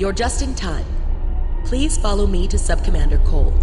You're just in time. Please follow me to Sub-Commander Cole.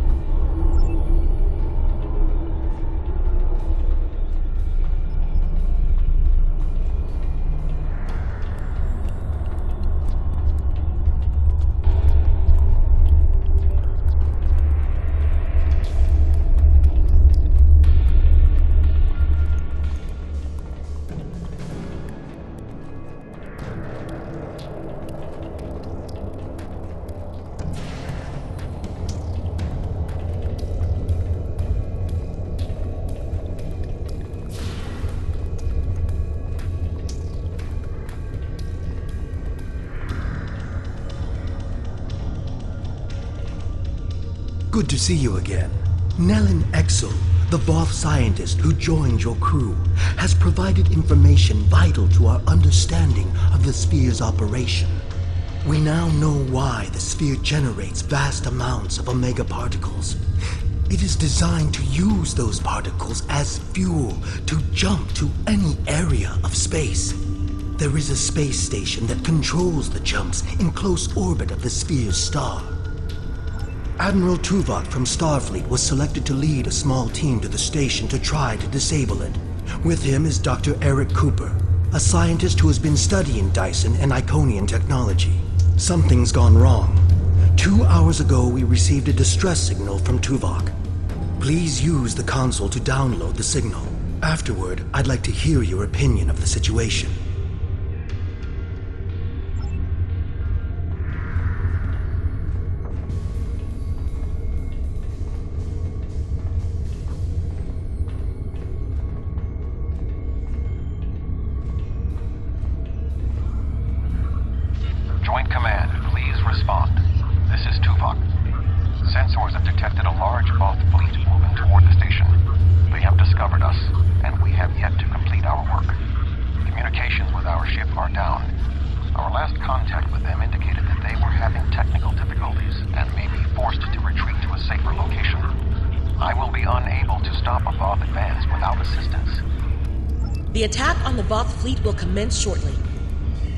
Good to see you again. Nellen Exel, the Voth scientist who joined your crew, has provided information vital to our understanding of the sphere's operation. We now know why the sphere generates vast amounts of omega particles. It is designed to use those particles as fuel to jump to any area of space. There is a space station that controls the jumps in close orbit of the sphere's star. Admiral Tuvok from Starfleet was selected to lead a small team to the station to try to disable it. With him is Dr. Eric Cooper, a scientist who has been studying Dyson and Iconian technology. Something's gone wrong. 2 hours ago, we received a distress signal from Tuvok. Please use the console to download the signal. Afterward, I'd like to hear your opinion of the situation. Joint Command, please respond. This is Tuvok. Sensors have detected a large Voth fleet moving toward the station. They have discovered us, and we have yet to complete our work. Communications with our ship are down. Our last contact with them indicated that they were having technical difficulties and may be forced to retreat to a safer location. I will be unable to stop a Voth advance without assistance. The attack on the Voth fleet will commence shortly.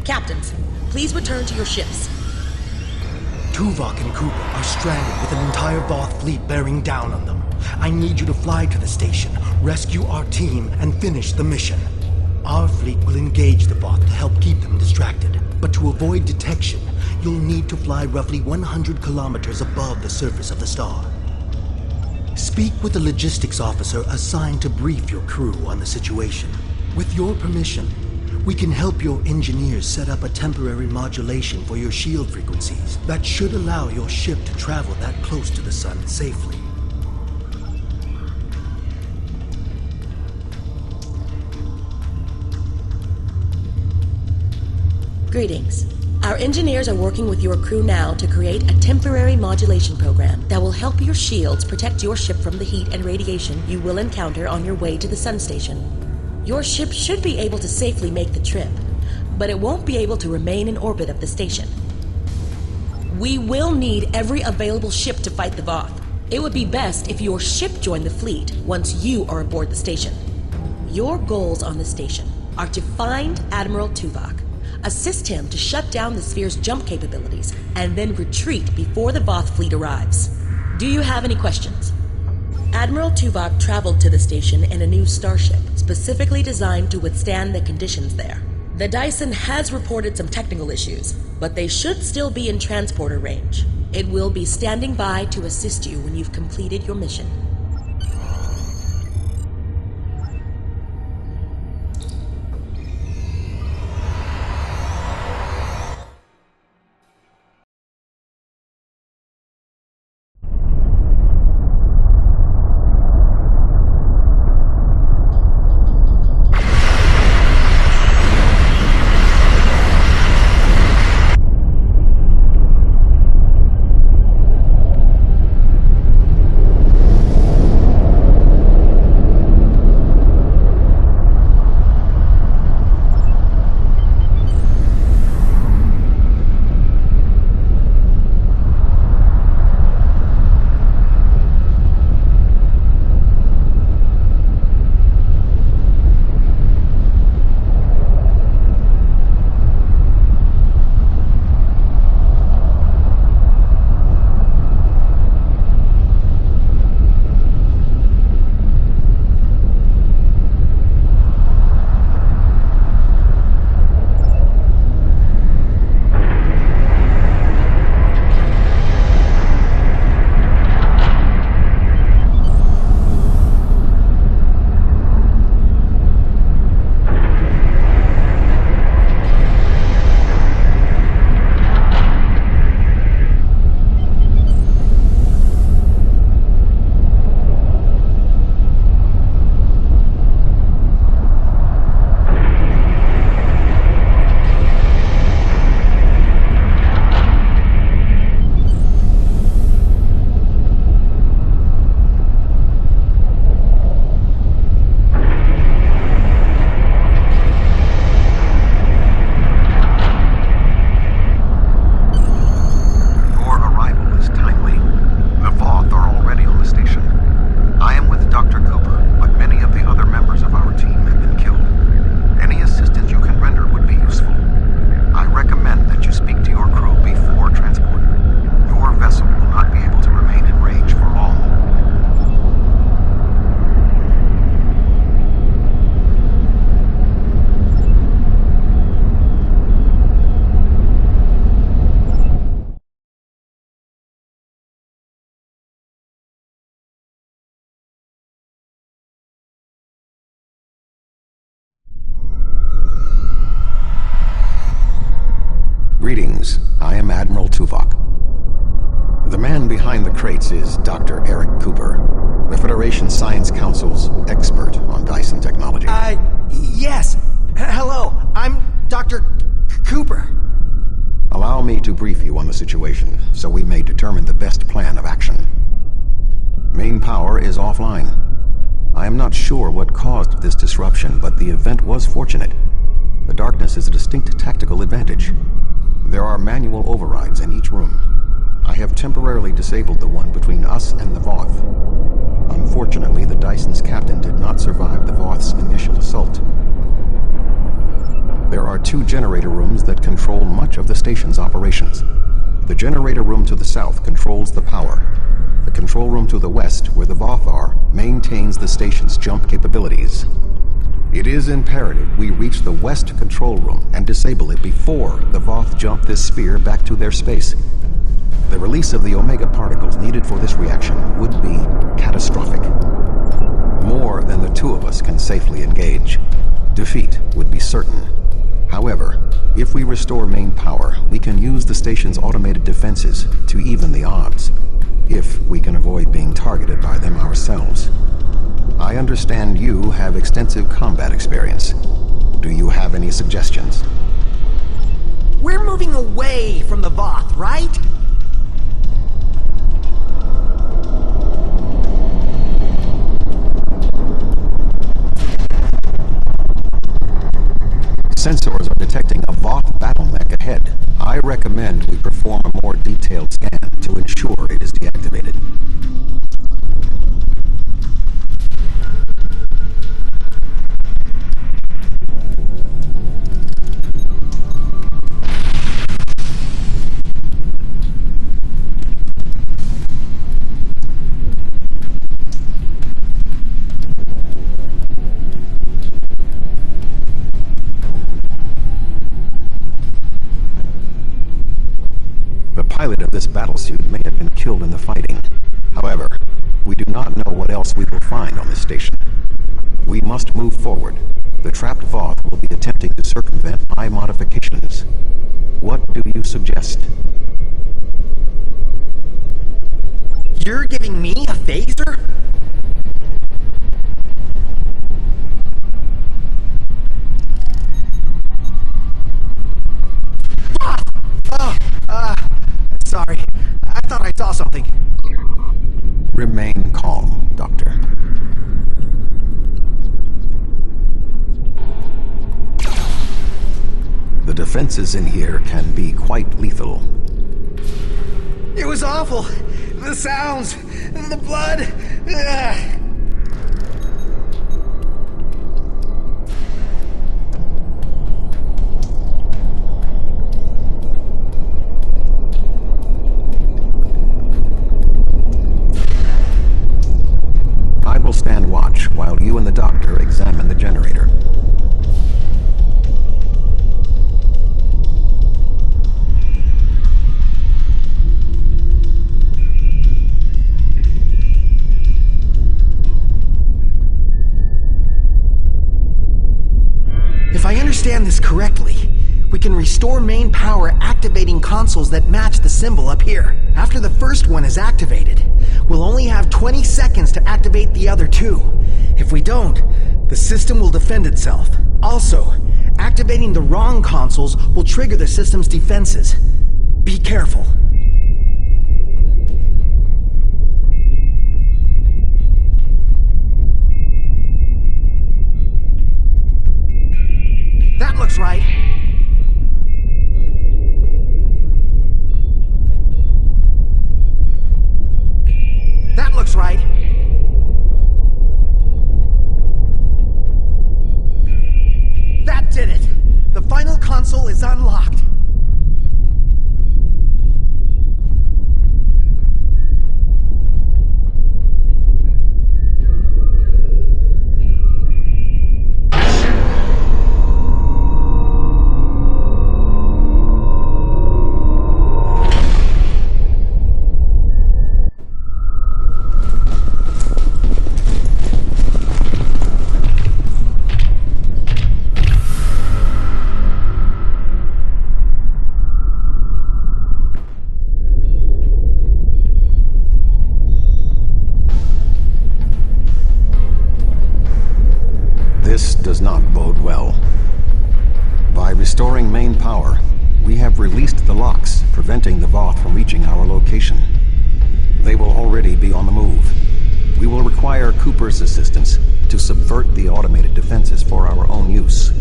Captains, please return to your ships. Tuvok and Cooper are stranded with an entire Voth fleet bearing down on them. I need you to fly to the station, rescue our team, and finish the mission. Our fleet will engage the Voth to help keep them distracted. But to avoid detection, you'll need to fly roughly 100 kilometers above the surface of the star. Speak with the logistics officer assigned to brief your crew on the situation. With your permission, we can help your engineers set up a temporary modulation for your shield frequencies that should allow your ship to travel that close to the sun safely. Greetings. Our engineers are working with your crew now to create a temporary modulation program that will help your shields protect your ship from the heat and radiation you will encounter on your way to the sun station. Your ship should be able to safely make the trip, but it won't be able to remain in orbit of the station. We will need every available ship to fight the Voth. It would be best if your ship joined the fleet once you are aboard the station. Your goals on the station are to find Admiral Tuvok, assist him to shut down the sphere's jump capabilities, and then retreat before the Voth fleet arrives. Do you have any questions? Admiral Tuvok traveled to the station in a new starship, specifically designed to withstand the conditions there. The Dyson has reported some technical issues, but they should still be in transporter range. It will be standing by to assist you when you've completed your mission. Greetings. I am Admiral Tuvok. The man behind the crates is Dr. Eric Cooper, the Federation Science Council's expert on Dyson technology. Yes. Hello, I'm Dr. Cooper. Allow me to brief you on the situation, so we may determine the best plan of action. Main power is offline. I am not sure what caused this disruption, but the event was fortunate. The darkness is a distinct tactical advantage. There are manual overrides in each room. I have temporarily disabled the one between us and the Voth. Unfortunately, the Dyson's captain did not survive the Voth's initial assault. There are 2 generator rooms that control much of the station's operations. The generator room to the south controls the power. The control room to the west, where the Voth are, maintains the station's jump capabilities. It is imperative we reach the west control room and disable it before the Voth jump this sphere back to their space. The release of the Omega particles needed for this reaction would be catastrophic. More than the 2 of us can safely engage. Defeat would be certain. However, if we restore main power, we can use the station's automated defenses to even the odds, if we can avoid being targeted by them ourselves. I understand you have extensive combat experience. Do you have any suggestions? We're moving away from the Voth, right? Sensors are detecting a Voth battle mech ahead. I recommend we perform a more detailed scan to ensure it is deactivated. The pilot of this battlesuit may have been killed in the fighting. However, we do not know what else we will find on this station. We must move forward. The trapped Voth will be attempting to circumvent my modifications. What do you suggest? You're giving me a phaser? Sorry. I thought I saw something. Remain calm, Doctor. The defenses in here can be quite lethal. It was awful. The sounds, the blood. Ugh. I will stand watch while you and the doctor examine the generator. If I understand this correctly, we can restore main power activating consoles that match the symbol up here. After the first one is activated, we'll only have 20 seconds to activate the other 2. If we don't, the system will defend itself. Also, activating the wrong consoles will trigger the system's defenses. Be careful. That looks right. That looks right. That did it! The final console is unlocked. This does not bode well. By restoring main power, we have released the locks, preventing the Voth from reaching our location. They will already be on the move. We will require Cooper's assistance to subvert the automated defenses for our own use.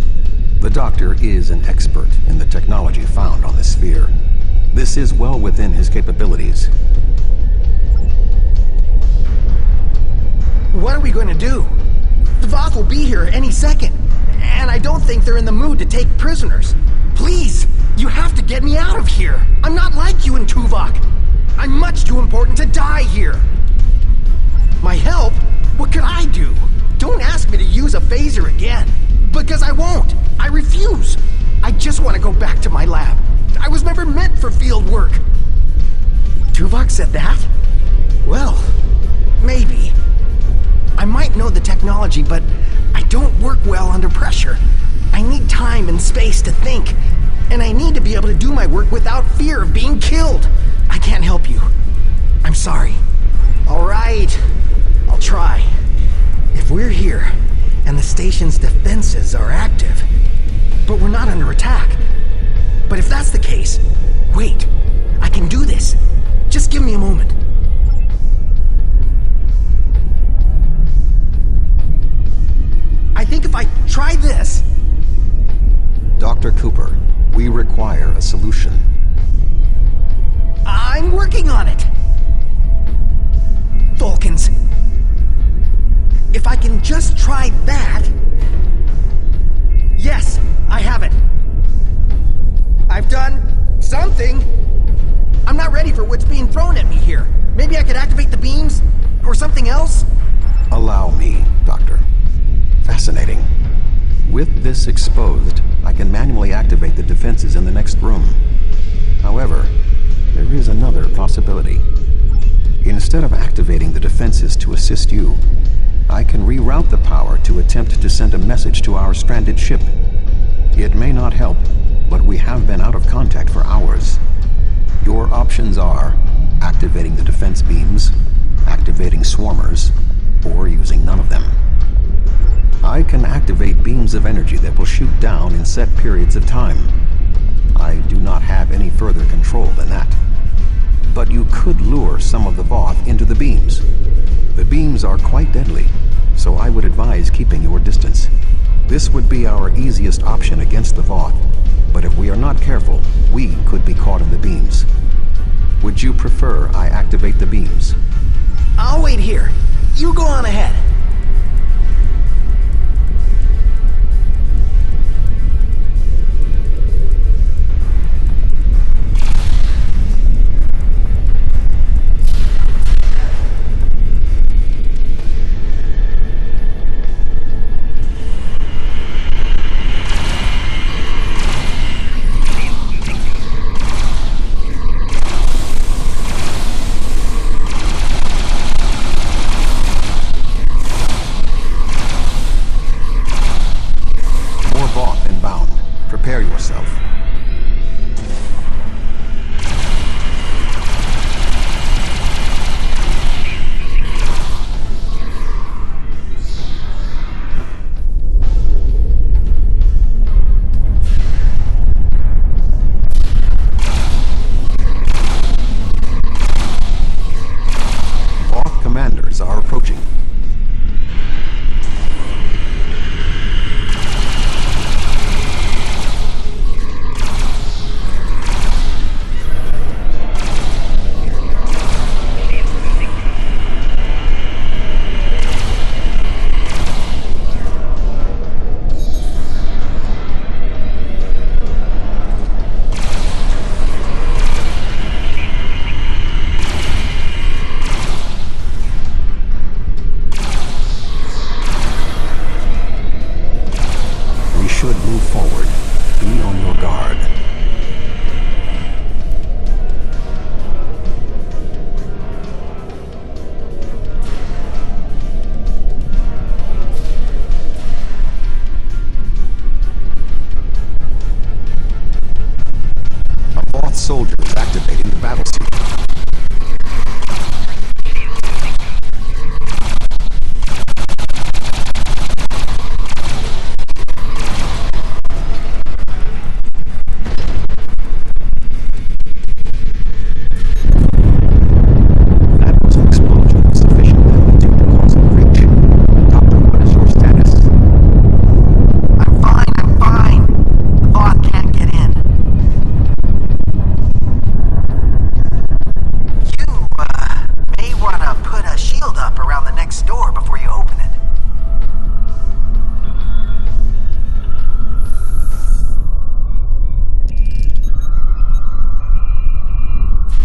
The Doctor is an expert in the technology found on the sphere. This is well within his capabilities. What are we going to do? The Voth will be here any second, and I don't think they're in the mood to take prisoners. Please, you have to get me out of here. I'm not like you and Tuvok. I'm much too important to die here. My help? What could I do? Don't ask me to use a phaser again, because I won't. I refuse. I just want to go back to my lab. I was never meant for field work. Tuvok said that? Well, maybe. I might know the technology, but I don't work well under pressure. I need time and space to think, and I need to be able to do my work without fear of being killed. I can't help you. I'm sorry. All right, I'll try. If we're here, and the station's defenses are active, but we're not under attack. But if that's the case, wait, I can do this. Just give me a moment. I think if I try this... Dr. Cooper, we require a solution. I'm working on it. Vulcans. If I can just try that... Yes, I have it. I've done something. I'm not ready for what's being thrown at me here. Maybe I could activate the beams? Or something else? Allow me, Doctor. Fascinating. With this exposed, I can manually activate the defenses in the next room. However, there is another possibility. Instead of activating the defenses to assist you, I can reroute the power to attempt to send a message to our stranded ship. It may not help, but we have been out of contact for hours. Your options are activating the defense beams, activating swarmers, or using none of them. I can activate beams of energy that will shoot down in set periods of time. I do not have any further control than that. But you could lure some of the Voth into the beams. The beams are quite deadly, so I would advise keeping your distance. This would be our easiest option against the Voth, but if we are not careful, we could be caught in the beams. Would you prefer I activate the beams? I'll wait here. You go on ahead.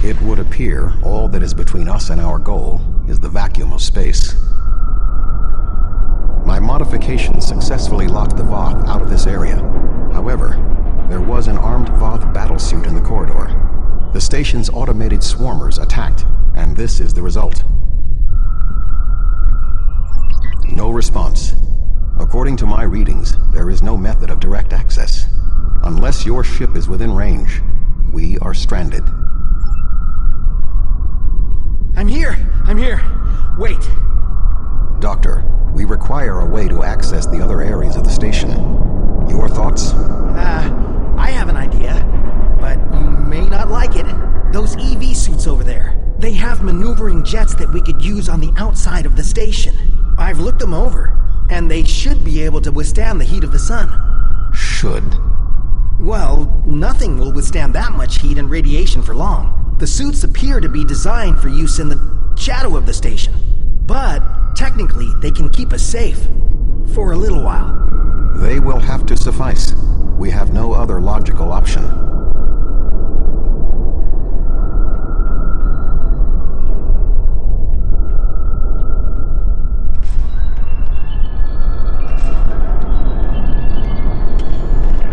It would appear all that is between us and our goal is the vacuum of space. My modifications successfully locked the Voth out of this area. However, there was an armed Voth battlesuit in the corridor. The station's automated swarmers attacked, and this is the result. No response. According to my readings, there is no method of direct access. Unless your ship is within range, we are stranded. I'm here! Wait! Doctor, we require a way to access the other areas of the station. Your thoughts? I have an idea, but you may not like it. Those EV suits over there, they have maneuvering jets that we could use on the outside of the station. I've looked them over, and they should be able to withstand the heat of the sun. Should? Well, nothing will withstand that much heat and radiation for long. The suits appear to be designed for use in the shadow of the station. But, technically, they can keep us safe. For a little while. They will have to suffice. We have no other logical option.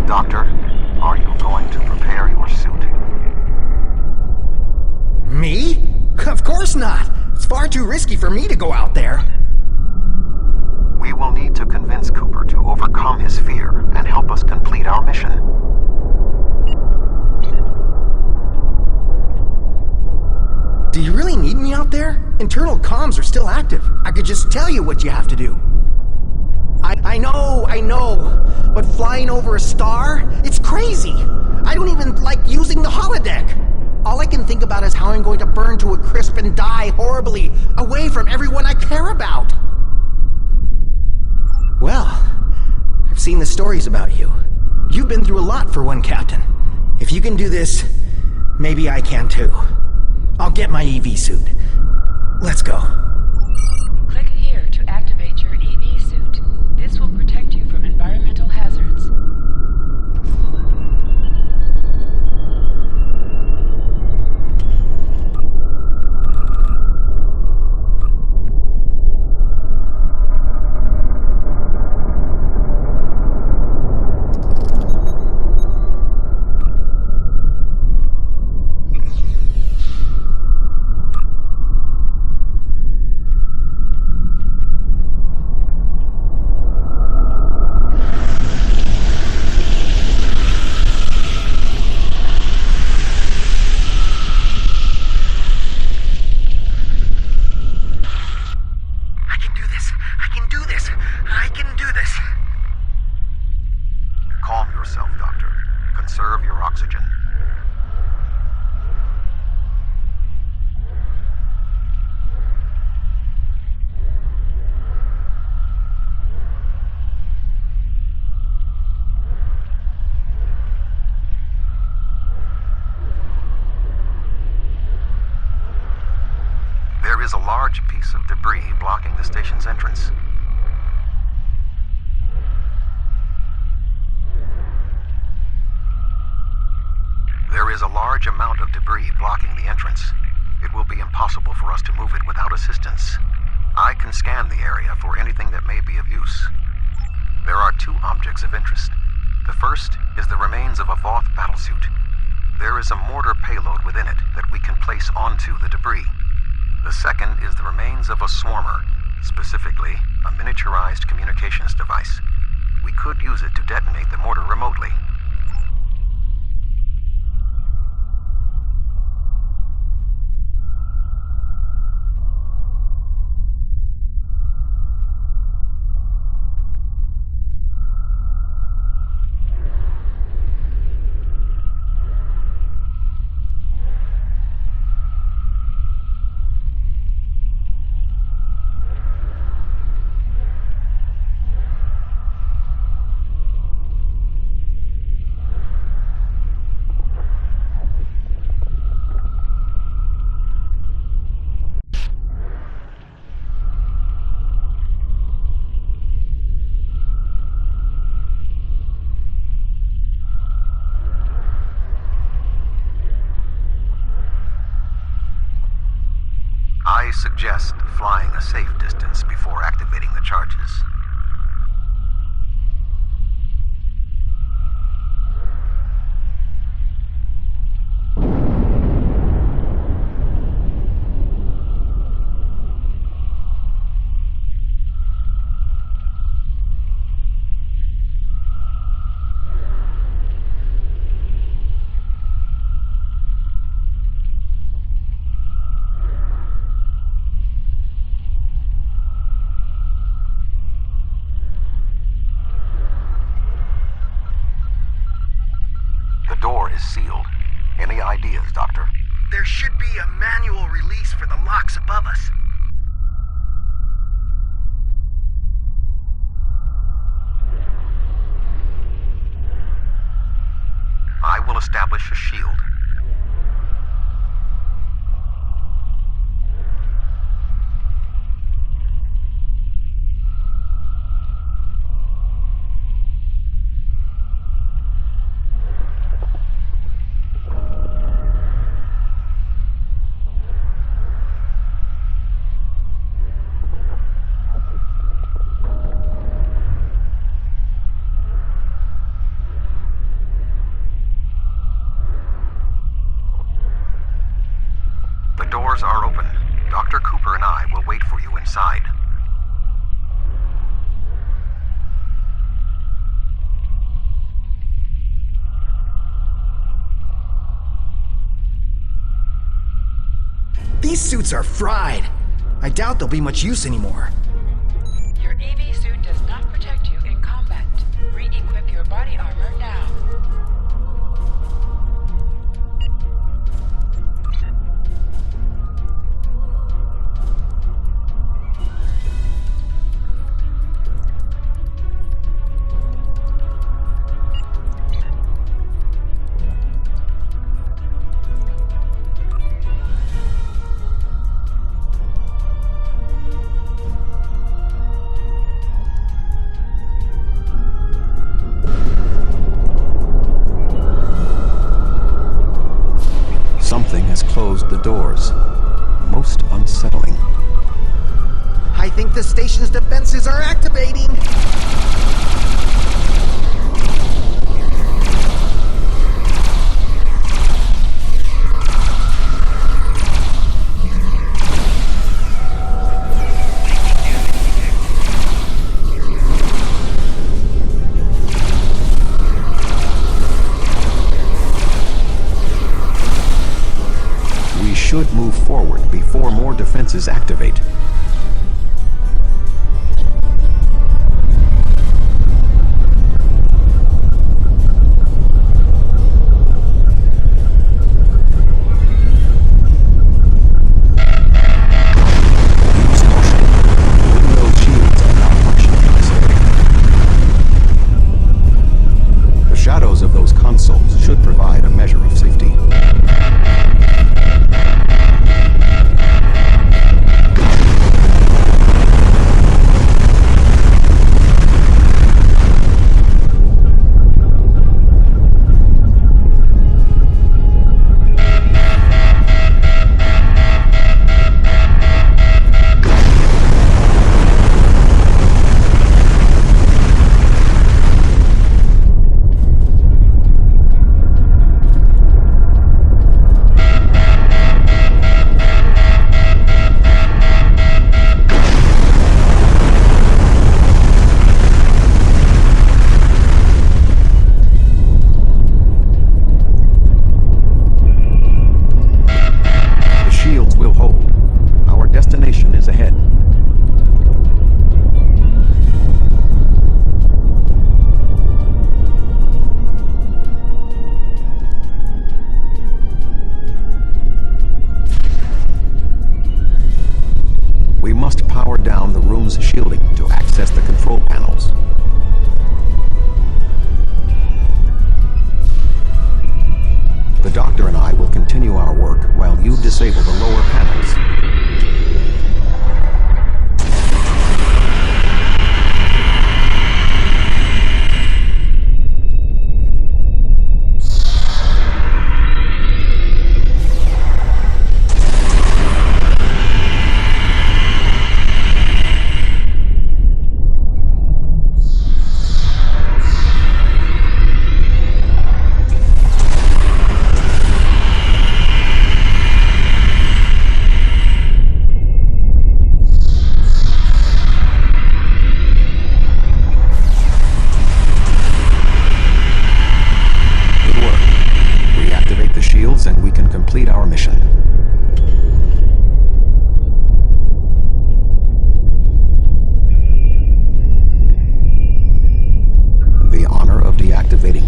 Doctor, are you going to prepare your suit? Me? Of course not! It's far too risky for me to go out there. We will need to convince Cooper to overcome his fear and help us complete our mission. Do you really need me out there? Internal comms are still active. I could just tell you what you have to do. I know. But flying over a star? It's crazy. I don't even like using the holodeck. All I can think about is how I'm going to burn to a crisp and die horribly, away from everyone I care about. Well, I've seen the stories about you. You've been through a lot for one captain. If you can do this, maybe I can too. I'll get my EV suit. Let's go. Click here to activate your EV suit. This will protect you from environmental hazards. Calm yourself, Doctor. Conserve your oxygen. There is a large piece of debris blocking the station's entrance. There is a large amount of debris blocking the entrance. It will be impossible for us to move it without assistance. I can scan the area for anything that may be of use. There are two objects of interest. The first is the remains of a Voth battlesuit. There is a mortar payload within it that we can place onto the debris. The second is the remains of a swarmer, specifically a miniaturized communications device. We could use it to detonate the mortar remotely. suggest flying a safe distance before activating the charges. The door is sealed. Any ideas, Doctor? There should be a manual release for the locks above us. I will establish a shield. The doors are open. Dr. Cooper and I will wait for you inside. These suits are fried. I doubt they'll be much use anymore. Your EV suit does not protect you in combat. Re-equip your body armor now. Something has closed the doors. Most unsettling. I think the station's defenses are activating. We should move forward before more defenses activate. Windmill shields are not functioning in this area. The shadows of those consoles should provide a measure of safety.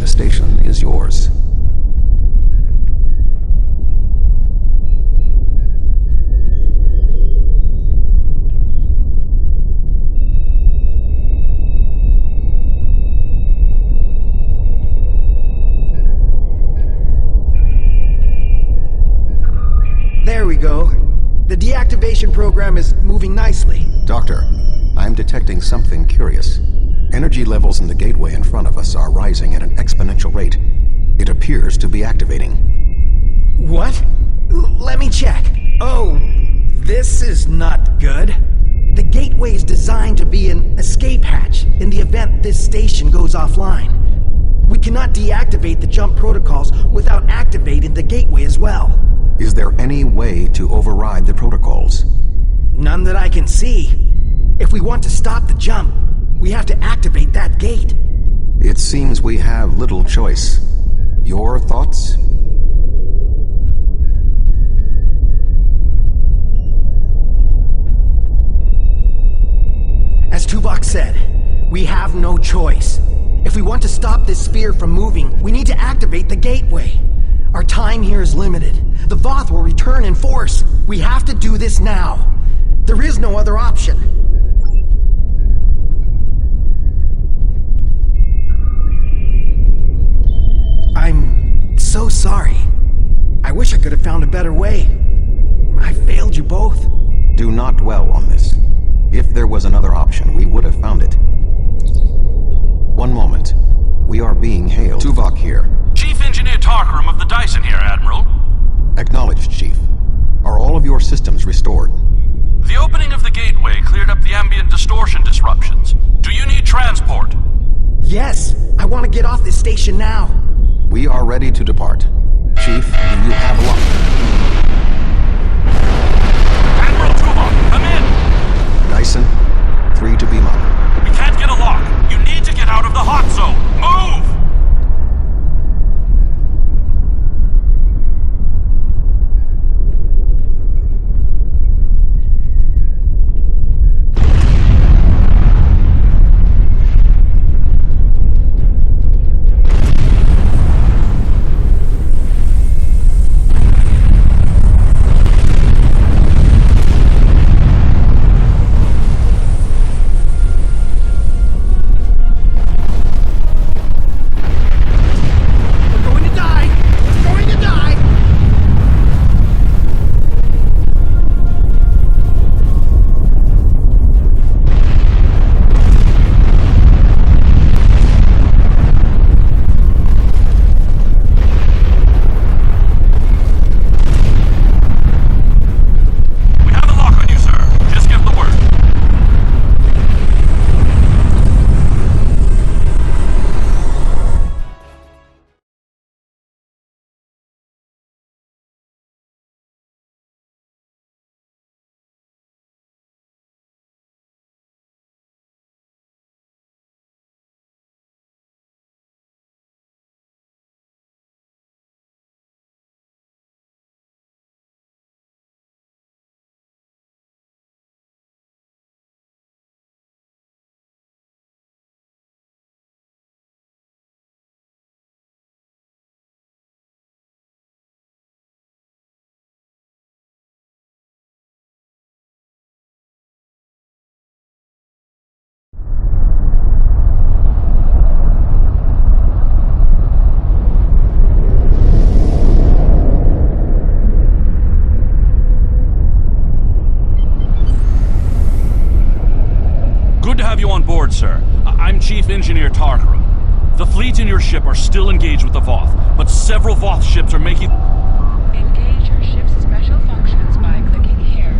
the station is yours. There we go. The deactivation program is moving nicely. Doctor, I'm detecting something curious. Energy levels in the gateway in front of us are rising at an exponential rate. It appears to be activating. What? Let me check. Oh, this is not good. The gateway is designed to be an escape hatch in the event this station goes offline. We cannot deactivate the jump protocols without activating the gateway as well. Is there any way to override the protocols? None that I can see. If we want to stop the jump, we have to activate that gate. It seems we have little choice. Your thoughts? As Tuvok said, we have no choice. If we want to stop this sphere from moving, we need to activate the gateway. Our time here is limited. The Voth will return in force. We have to do this now. There is no other option. I'm so sorry. I wish I could have found a better way. I failed you both. Do not dwell on this. If there was another option, we would have found it. One moment. We are being hailed. Tuvok here. Chief Engineer Tarkaram of the Dyson here, Admiral. Acknowledged, Chief. Are all of your systems restored? The opening of the gateway cleared up the ambient distortion disruptions. Do you need transport? Yes, I want to get off this station now. We are ready to depart. Chief, do you have luck? Admiral Tuvok, come in! Dyson, 3 to beam up. We can't get a lock. You need to get out of the hot zone. Move! Sir. I'm Chief Engineer Tarkaram. The fleet and your ship are still engaged with the Voth, but several Voth ships are making... Engage your ship's special functions by clicking here.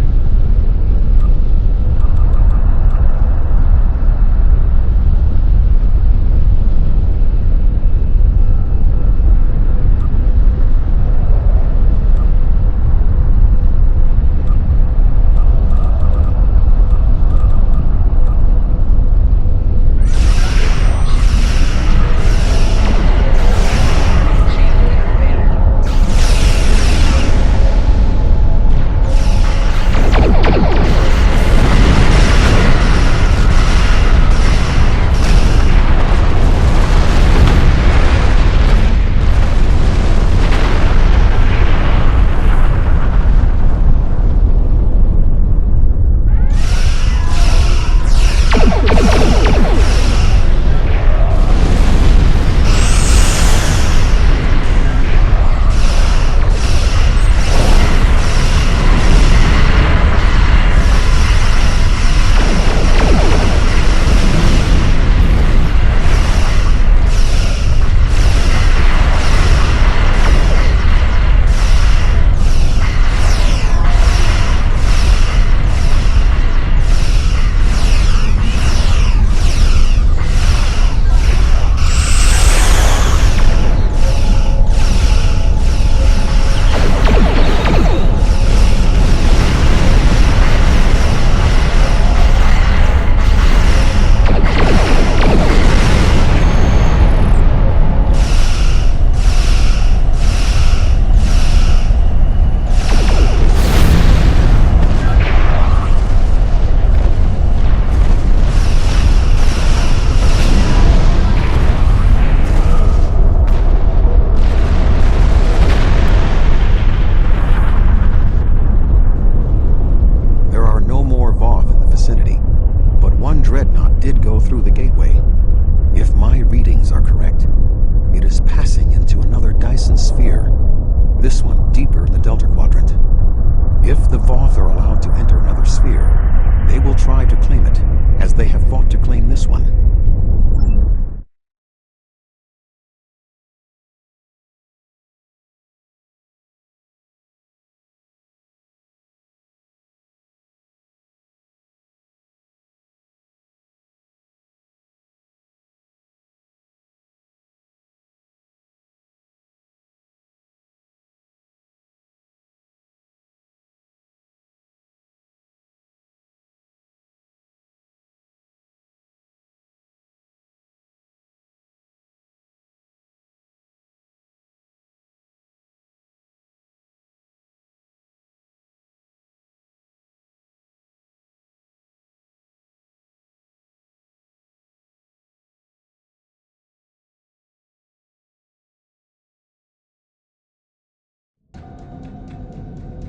try to claim it, as they have fought to claim this one.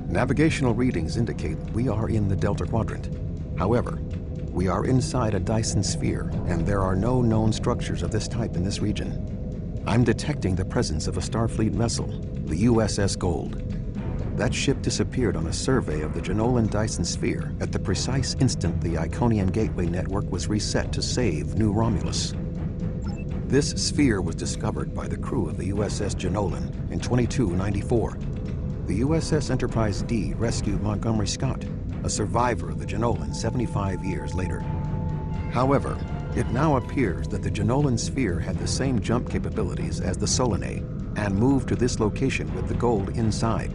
Navigational readings indicate we are in the Delta Quadrant. However, we are inside a Dyson sphere, and there are no known structures of this type in this region. I'm detecting the presence of a Starfleet vessel, the USS Gold. That ship disappeared on a survey of the Jenolan Dyson sphere at the precise instant the Iconian Gateway network was reset to save New Romulus. This sphere was discovered by the crew of the USS Jenolan in 2294. The USS Enterprise D rescued Montgomery Scott, a survivor of the Jenolan 75 years later. However, it now appears that the Jenolan sphere had the same jump capabilities as the Solanae and moved to this location with the Gold inside.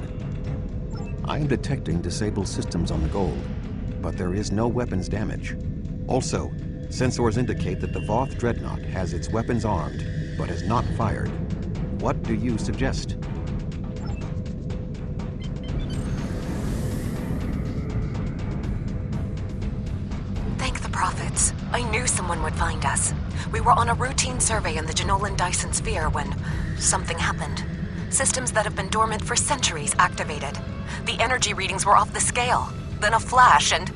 I am detecting disabled systems on the Gold, but there is no weapons damage. Also, sensors indicate that the Voth Dreadnought has its weapons armed, but has not fired. What do you suggest? Prophets. I knew someone would find us. We were on a routine survey in the Jenolan Dyson sphere when something happened. Systems that have been dormant for centuries activated. The energy readings were off the scale. Then a flash and...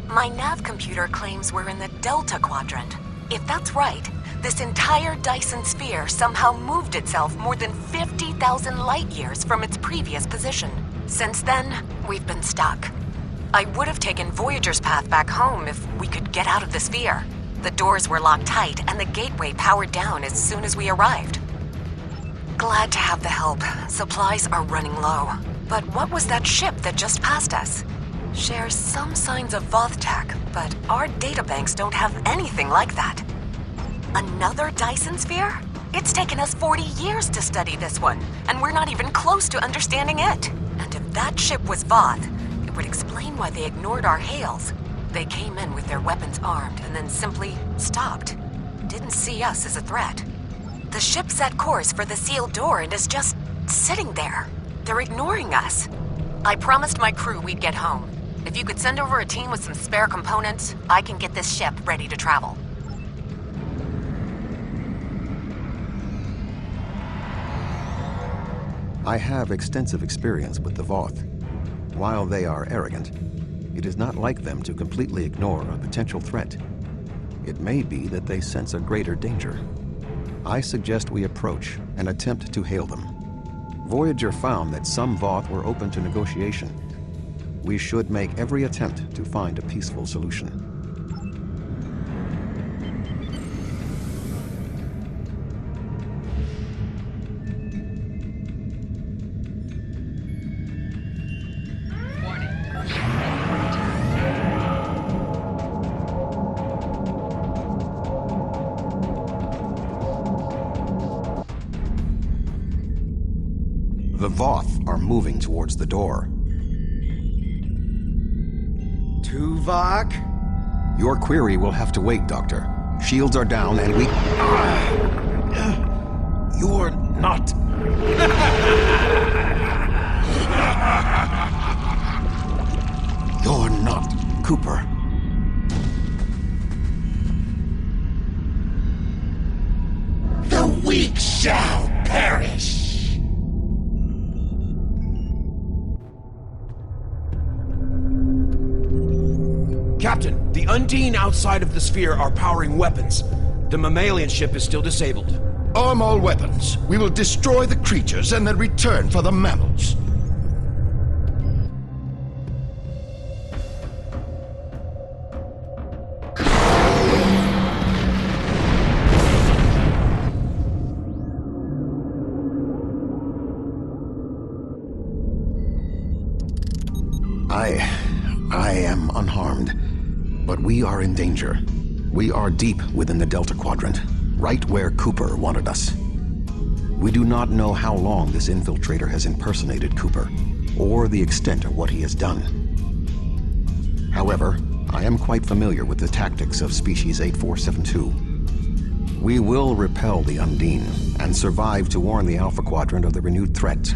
My nav computer claims we're in the Delta Quadrant. If that's right, this entire Dyson sphere somehow moved itself more than 50,000 light years from its previous position. Since then, we've been stuck. I would have taken Voyager's path back home if we could get out of the sphere. The doors were locked tight and the gateway powered down as soon as we arrived. Glad to have the help. Supplies are running low. But what was that ship that just passed us? Shares some signs of Voth tech, but our databanks don't have anything like that. Another Dyson sphere? It's taken us 40 years to study this one, and we're not even close to understanding it. And if that ship was Voth, it would explain why they ignored our hails. They came in with their weapons armed and then simply stopped. Didn't see us as a threat. The ship set course for the sealed door and is just sitting there. They're ignoring us. I promised my crew we'd get home. If you could send over a team with some spare components, I can get this ship ready to travel. I have extensive experience with the Voth. While they are arrogant, it is not like them to completely ignore a potential threat. It may be that they sense a greater danger. I suggest we approach and attempt to hail them. Voyager found that some Voth were open to negotiation. We should make every attempt to find a peaceful solution. The Voth are moving towards the door. Tuvok? Your query will have to wait, Doctor. Shields are down and we... You're not... You're not Cooper. The weak shall perish! Captain, the Undine outside of the sphere are powering weapons. The mammalian ship is still disabled. Arm all weapons. We will destroy the creatures and then return for the mammals. But we are in danger. We are deep within the Delta Quadrant, right where Cooper wanted us. We do not know how long this infiltrator has impersonated Cooper, or the extent of what he has done. However, I am quite familiar with the tactics of Species 8472. We will repel the Undine, and survive to warn the Alpha Quadrant of the renewed threat.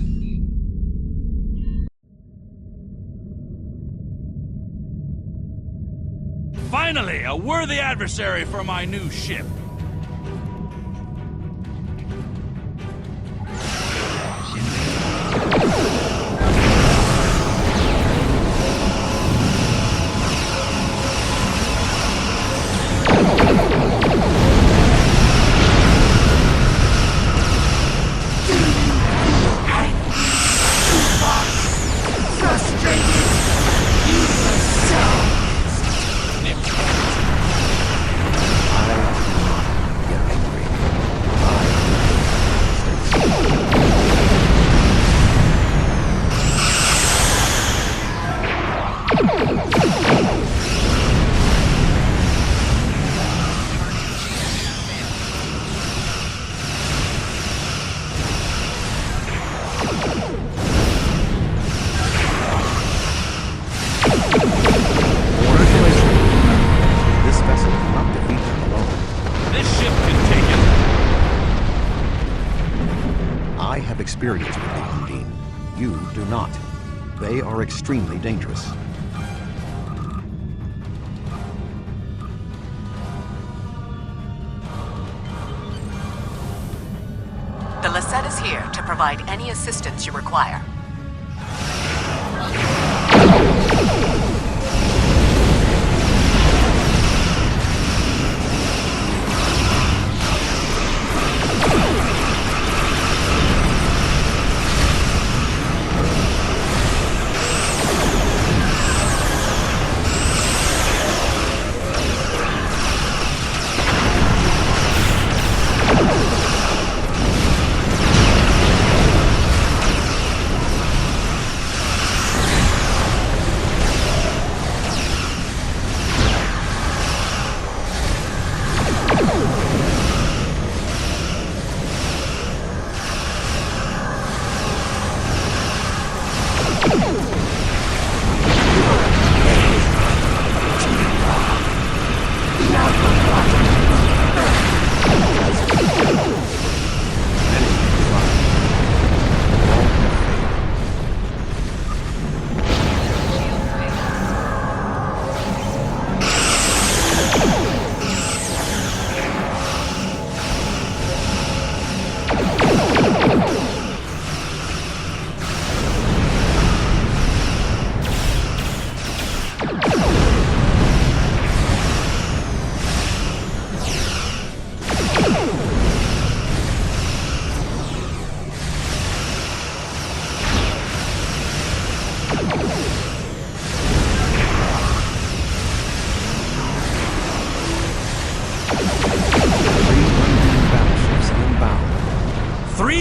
Finally, a worthy adversary for my new ship. Experience with the Undine. You do not. They are extremely dangerous. The Lisette is here to provide any assistance you require.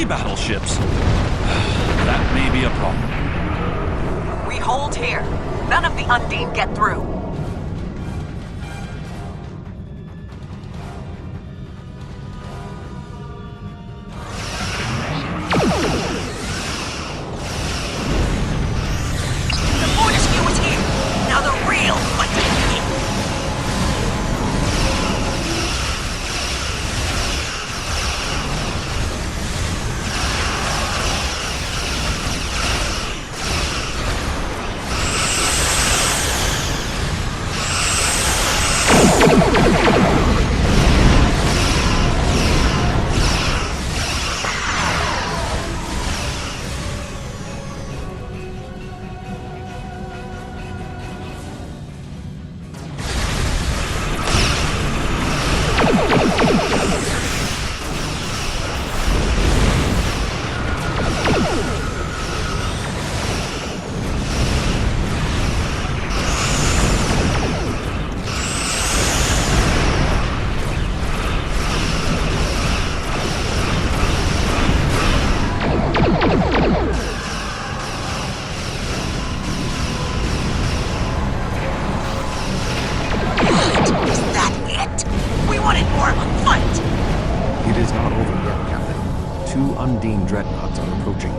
Battleships. That may be a problem. We hold here. None of the Undine get through. The Fortescue is here. Now the real fight to begin. Undine dreadnoughts are approaching.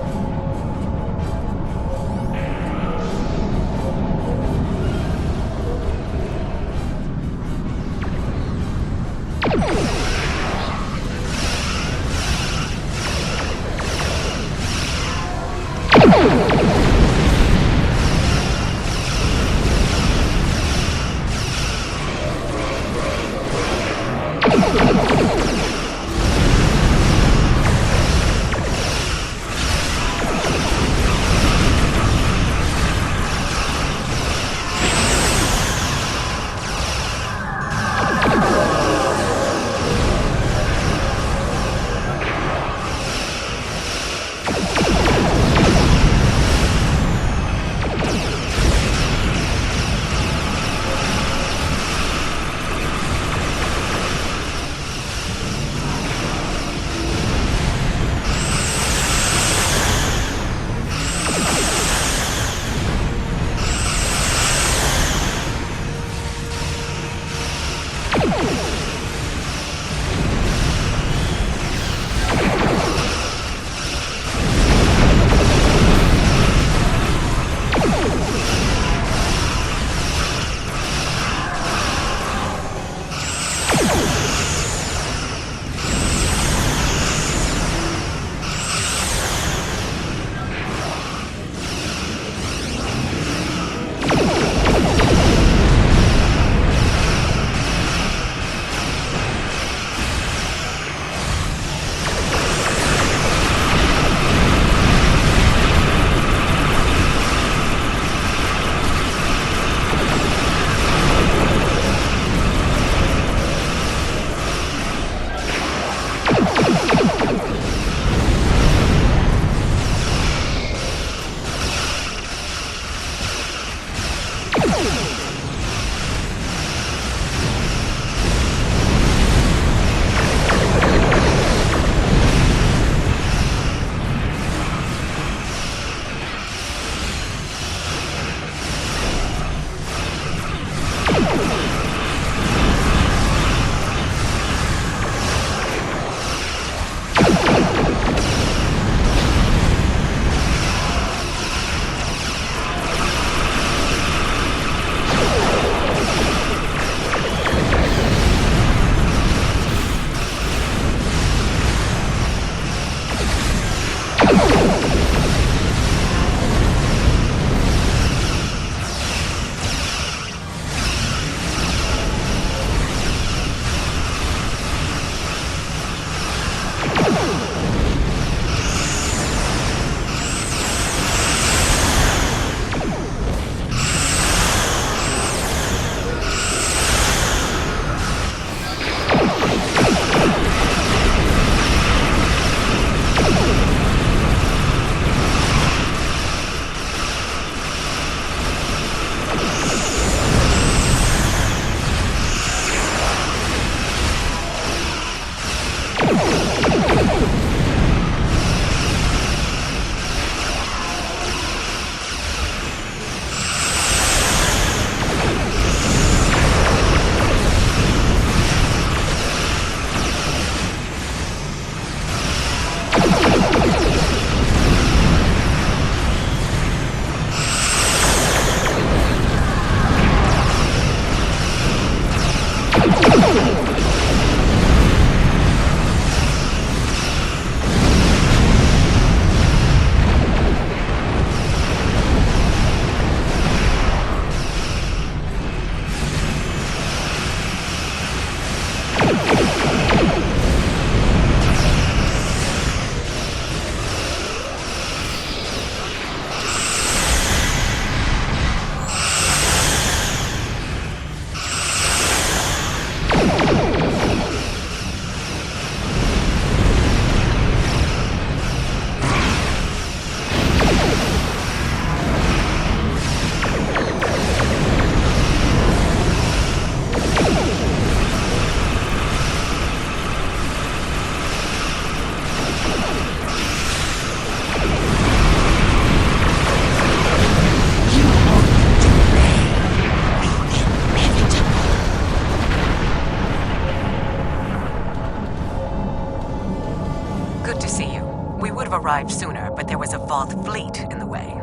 Good to see you. We would have arrived sooner, but there was a Voth fleet in the way.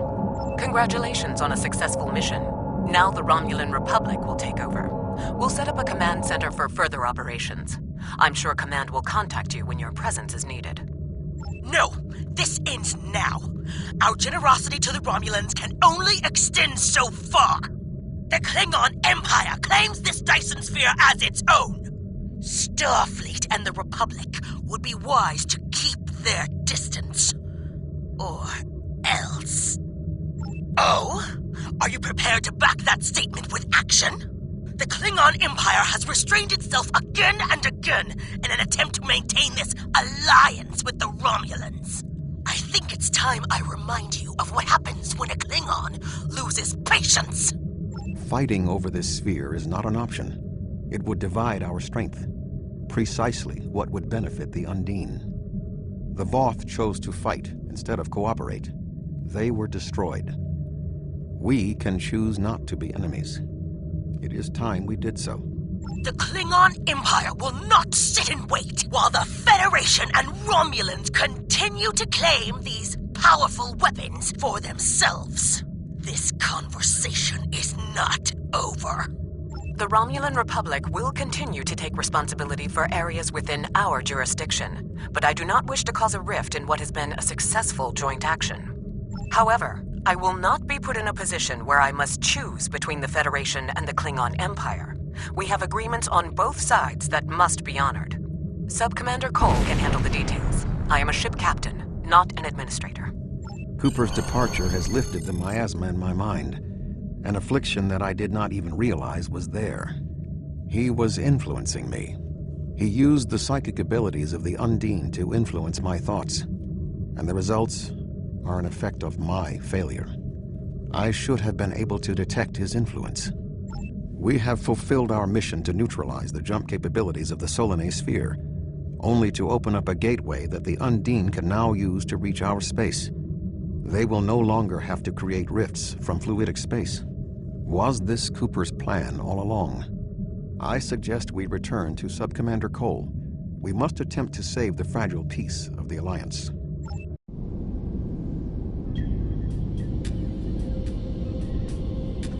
Congratulations on a successful mission. Now the Romulan Republic will take over. We'll set up a command center for further operations. I'm sure Command will contact you when your presence is needed. No! This ends now! Our generosity to the Romulans can only extend so far! The Klingon Empire claims this Dyson Sphere as its own! Starfleet and the Republic would be wise to keep their distance. Or else. Oh? Are you prepared to back that statement with action? The Klingon Empire has restrained itself again and again in an attempt to maintain this alliance with the Romulans. I think it's time I remind you of what happens when a Klingon loses patience. Fighting over this sphere is not an option. It would divide our strength. Precisely what would benefit the Undine. The Voth chose to fight instead of cooperate. They were destroyed. We can choose not to be enemies. It is time we did so. The Klingon Empire will not sit and wait while the Federation and Romulans continue to claim these powerful weapons for themselves. This conversation is not over. The Romulan Republic will continue to take responsibility for areas within our jurisdiction, but I do not wish to cause a rift in what has been a successful joint action. However, I will not be put in a position where I must choose between the Federation and the Klingon Empire. We have agreements on both sides that must be honored. Sub-Commander Cole can handle the details. I am a ship captain, not an administrator. Cooper's departure has lifted the miasma in my mind, an affliction that I did not even realize was there. He was influencing me. He used the psychic abilities of the Undine to influence my thoughts, and the results are an effect of my failure. I should have been able to detect his influence. We have fulfilled our mission to neutralize the jump capabilities of the Solanae sphere, only to open up a gateway that the Undine can now use to reach our space. They will no longer have to create rifts from fluidic space. Was this Cooper's plan all along? I suggest we return to Sub-Commander Cole. We must attempt to save the fragile peace of the Alliance.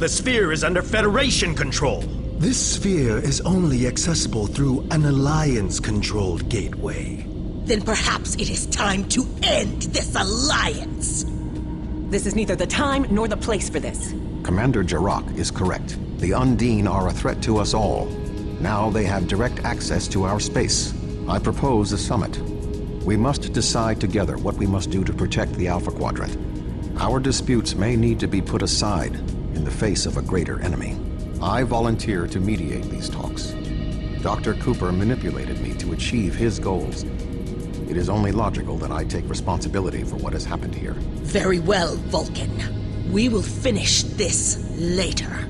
The sphere is under Federation control. This sphere is only accessible through an Alliance-controlled gateway. Then perhaps it is time to end this alliance. This is neither the time nor the place for this. Commander Jarrah is correct. The Undine are a threat to us all. Now they have direct access to our space. I propose a summit. We must decide together what we must do to protect the Alpha Quadrant. Our disputes may need to be put aside in the face of a greater enemy. I volunteer to mediate these talks. Dr. Cooper manipulated me to achieve his goals. It is only logical that I take responsibility for what has happened here. Very well, Vulcan. We will finish this later.